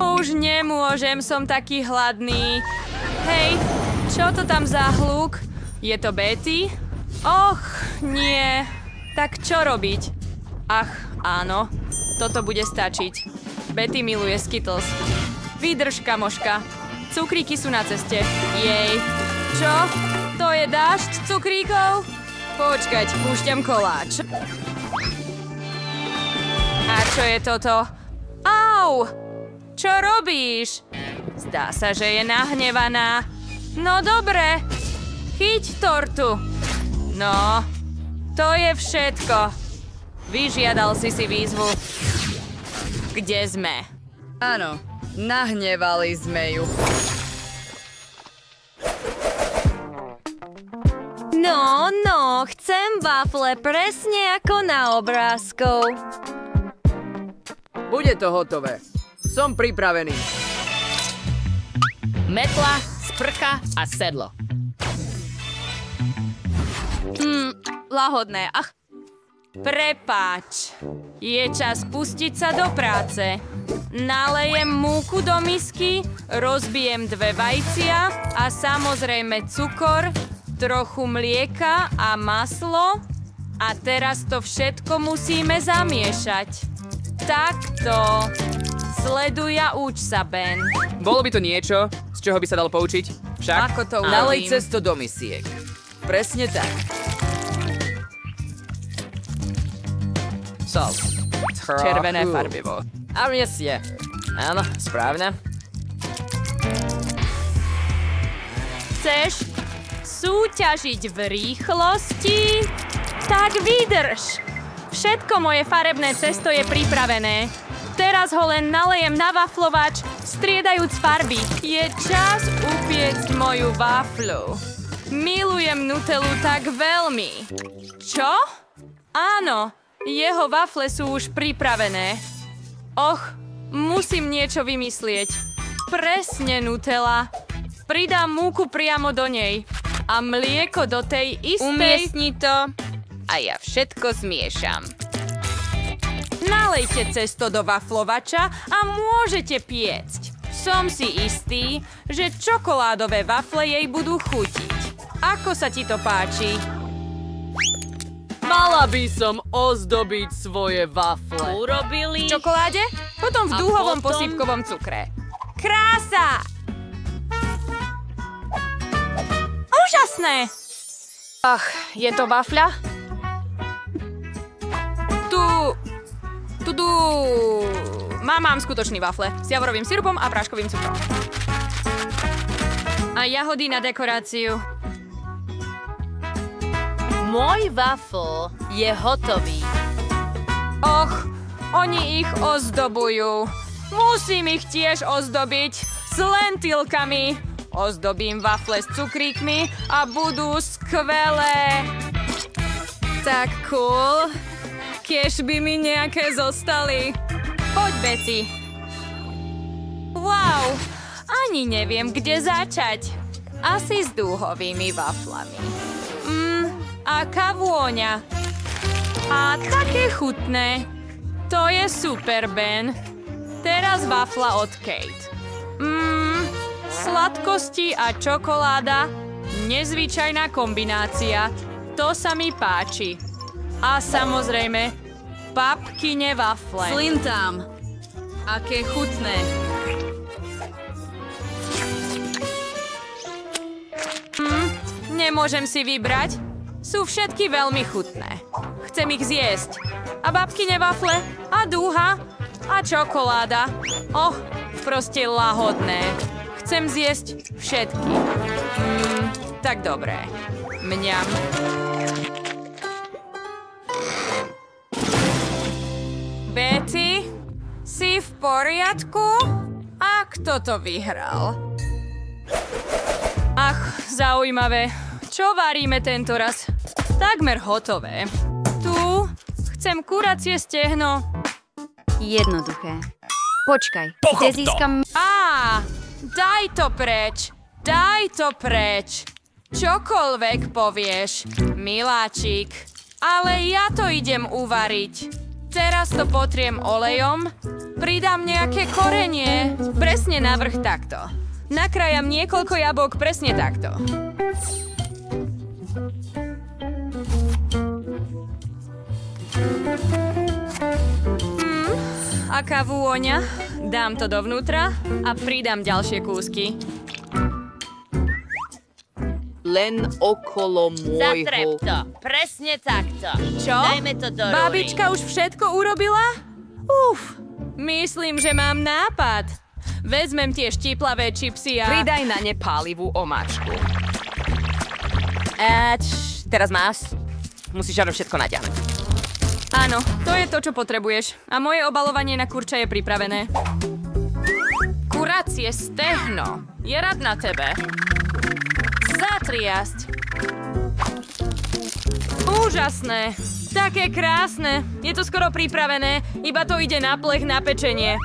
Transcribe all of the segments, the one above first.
Už nemôžem, som taký hladný. Hej, čo to tam za hluk? Je to Betty? Och, nie. Tak čo robiť? Ach, áno. Toto bude stačiť. Betty miluje Skittles. Vydrž, kamoška. Cukríky sú na ceste. Jej. Čo? To je dážď cukríkov? Počkať, púšťam koláč. A čo je toto? Au! Čo robíš? Zdá sa, že je nahnevaná. No dobre. Chyť tortu. No, to je všetko. Vyžiadal si výzvu. Kde sme? Áno, nahnevali sme ju. No, chcem wafle presne ako na obrázkov. Bude to hotové. Som pripravený. Metla, sprcha a sedlo. Lahodné. Ach. Prepáč. Je čas pustiť sa do práce. Nalejem múku do misky, rozbijem 2 vajcia a samozrejme cukor, trochu mlieka a maslo. A teraz to všetko musíme zamiešať. Takto. Sleduj a uč sa, Ben. Bolo by to niečo, z čoho by sa dalo poučiť? Však? Ako to Nalej urobím? cesto do misiek. Presne tak. Sol. Červené farbivo. A je. Áno, správne. Chceš súťažiť v rýchlosti? Tak vydrž. Všetko moje farebné cesto je pripravené. Teraz ho len nalejem na waflovač, striedajúc farby. Je čas upiecť moju waflu. Milujem Nutellu tak veľmi. Čo? Áno, jeho wafle sú už pripravené. Och, musím niečo vymyslieť. Presne Nutella. Pridám múku priamo do nej. A mlieko do tej istej... Umiestni to a ja všetko zmiešam. Nalejte cesto do waflovača a môžete piecť. Som si istý, že čokoládové wafle jej budú chutiť. Ako sa ti to páči? Mala by som ozdobiť svoje wafle. Urobili. V čokoláde? Potom v A dúhovom potom? posýpkovom cukre. Krása! Úžasné! Ach, je to wafľa? Tu. Mám skutočný wafle s javorovým sirupom a práškovým cukrom. A jahody na dekoráciu. Môj waffle je hotový. Och, oni ich ozdobujú. Musím ich tiež ozdobiť s lentilkami. Ozdobím wafle s cukríkmi a budú skvelé. Tak cool. Kiež by mi nejaké zostali. Poď, Betty. Wow, ani neviem, kde začať. Asi s dúhovými waflami. Aká vôňa. A také chutné. To je super, Ben. Teraz wafla od Kate. Sladkosti a čokoláda. Nezvyčajná kombinácia. To sa mi páči. A samozrejme, papkine wafle. Slintam. Aké chutné. Nemôžem si vybrať. Sú všetky veľmi chutné. Chcem ich zjesť. A babkine wafle, a dúha, a čokoláda. Och, proste lahodné. Chcem zjesť všetky. Tak dobré. Mňam. Betty, si v poriadku? A kto to vyhral? Ach, zaujímavé. Čo varíme tento raz? Takmer hotové. Tu chcem kuracie stehno. Jednoduché. Počkaj, kde získam... Daj to preč. Daj to preč. Čokoľvek povieš, miláčik. Ale ja to idem uvariť. Teraz to potriem olejom, pridám nejaké korenie, presne na vrch takto. Nakrájam niekoľko jablok presne takto. Aká vôňa? Dám to dovnútra a pridám ďalšie kúsky. Len okolo Zatrep môjho... to. Presne takto. Čo? Dajme to do rúry. Babička už všetko urobila? Myslím, že mám nápad. Vezmem tie štiplavé čipsy a... Pridaj na ne pálivú omáčku. Teraz máš. Musíš žaro všetko natiahnuť. Áno, to je to, čo potrebuješ. A moje obalovanie na kurča je pripravené. Kuracie stehno. Je rad na tebe. Zatriasť. Úžasné. Také krásne. Je to skoro pripravené. Iba to ide na plech na pečenie.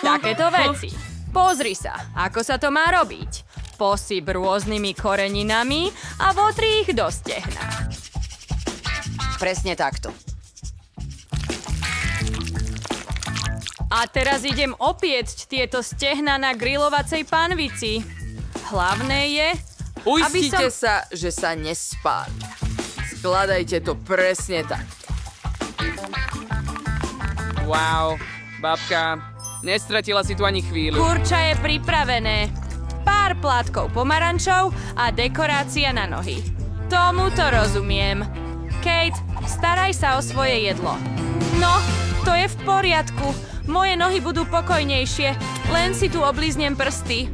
Takéto veci. Pozri sa, ako sa to má robiť. Posyp rôznymi koreninami a votri ich do stehna. Presne takto. A teraz idem opiecť tieto stehna na grilovacej panvici. Hlavné je, Uistite sa, že sa nespáli. Skladajte to presne tak. Wow, babka, nestratila si tu ani chvíľu. kurča je pripravené. Pár plátkov pomarančov a dekorácia na nohy. Tomuto rozumiem. Kate, staraj sa o svoje jedlo. No, to je v poriadku. Moje nohy budú pokojnejšie. Len si tu oblíznem prsty.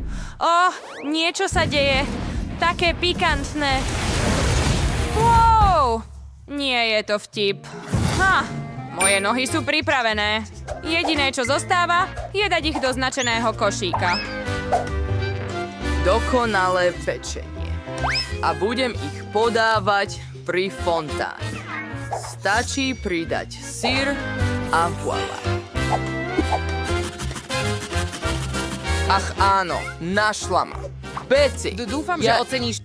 Niečo sa deje. Také pikantné. Wow! Nie je to vtip. Moje nohy sú pripravené. Jediné, čo zostáva, je dať ich do značeného košíka. Dokonalé pečenie. A budem ich podávať pri fontáne. Stačí pridať syr a voilà. Ach áno, našla ma. Beci! Dúfam, že oceníš...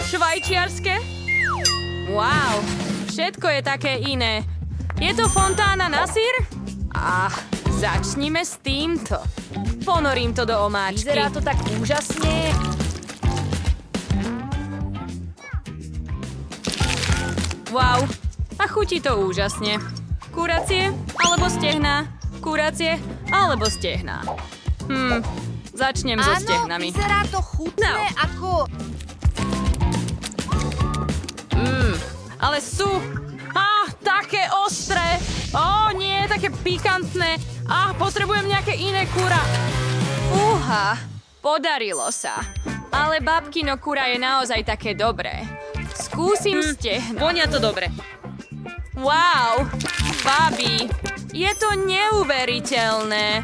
Švajčiarske? Wow, všetko je také iné. Je to fontána na syr? Začnime s týmto. Ponorím to do omáčky. Vyzerá to tak úžasne. Wow, a chutí to úžasne. Kuracie alebo stehná? Kuracie alebo stehná? Začnem so stehnami. Vyzerá to chutné ako... Ale sú... také ostré. Nie, také pikantné. Potrebujem nejaké iné kura. Podarilo sa. Ale babkino kura je naozaj také dobré. Skúsim stehno. Vonia to dobre. Wow, babi, je to neuveriteľné.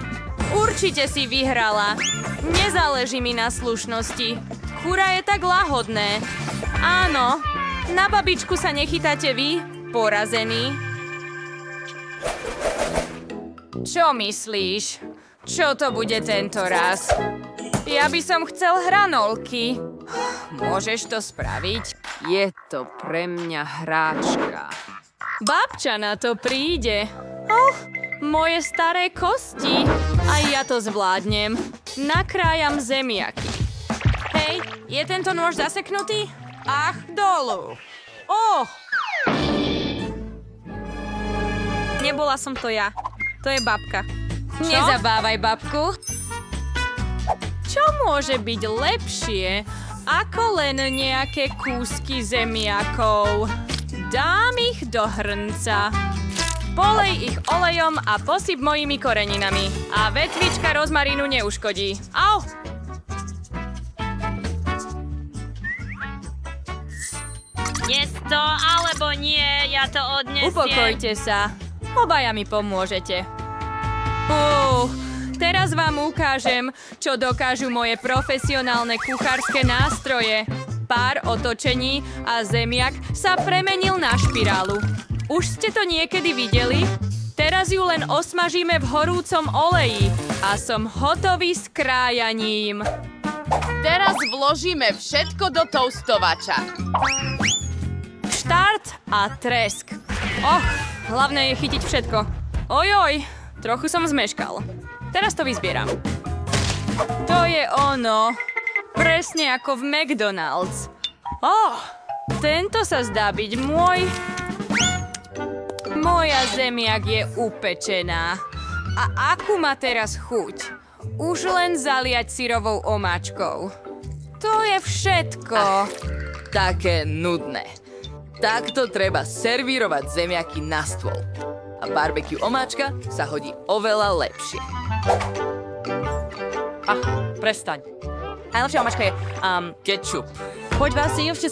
Určite si vyhrala. Nezáleží mi na slušnosti. Kura je tak lahodné. Áno, na babičku sa nechytáte vy, porazení. Čo myslíš? Čo to bude tento raz? Ja by som chcel hranolky. Môžeš to spraviť? Je to pre mňa hráčka. Babča na to príde. Moje staré kosti. Aj ja to zvládnem. Nakrájam zemiaky. Hej, je tento nôž zaseknutý? Dolu. Nebola som to ja. To je babka. Nezabávaj babku. Čo môže byť lepšie ako len nejaké kúsky zemiakov? Dám ich do hrnca. Polej ich olejom a posyp mojimi koreninami. A vetvička rozmarínu neuškodí. Au! Jes to, alebo nie, ja to odnesiem. Upokojte sa. Obaja mi pomôžete. Teraz vám ukážem, čo dokážu moje profesionálne kuchárske nástroje. Pár otočení a zemiak sa premenil na špirálu. Už ste to niekedy videli? Teraz ju len osmažíme v horúcom oleji a som hotový s krájaním. Teraz vložíme všetko do toustovača. Štart a tresk. Hlavné je chytiť všetko. Ojoj, trochu som zmeškal. Teraz to vyzbieram. To je ono. Presne ako v McDonald's. Tento sa zdá byť môj. Moja zemiak je upečená. A akú má teraz chuť? Už len zaliať syrovou omáčkou. To je všetko. Také nudné. Takto treba servírovať zemiaky na stôl. A barbecue omáčka sa hodí oveľa lepšie. Prestaň. Najlepšia omáčka je... Ketchup. Poď vás si ešte...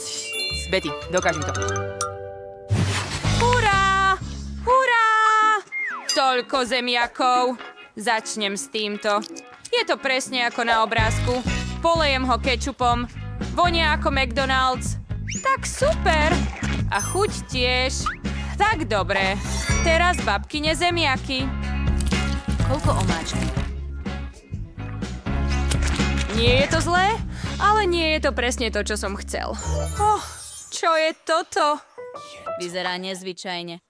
Betty, dokážem to. Hurá! Hurá! Toľko zemiakov. Začnem s týmto. Je to presne ako na obrázku. Polejem ho kečupom. Vonia ako McDonald's. Tak super. A chuť tiež. Tak dobre. Teraz babkyne zemiaky. Koľko omáčky? Nie je to zlé, ale nie je to presne to, čo som chcel. Čo je toto? Vyzerá nezvyčajne.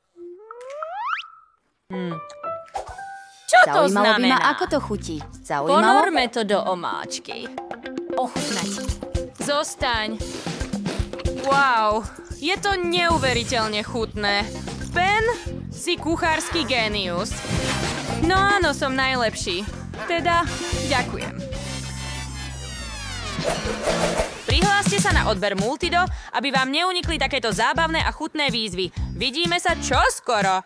Čo to Zaujímalo by ma, znamená? ako to chutí. Zaujímalo? Ponorme to do omáčky. Ochutnať. Zostaň. Wow, je to neuveriteľne chutné. Ben, si kuchársky génius. No áno, som najlepší. Teda, ďakujem. Prihláste sa na odber Multido, aby vám neunikli takéto zábavné a chutné výzvy. Vidíme sa čoskoro.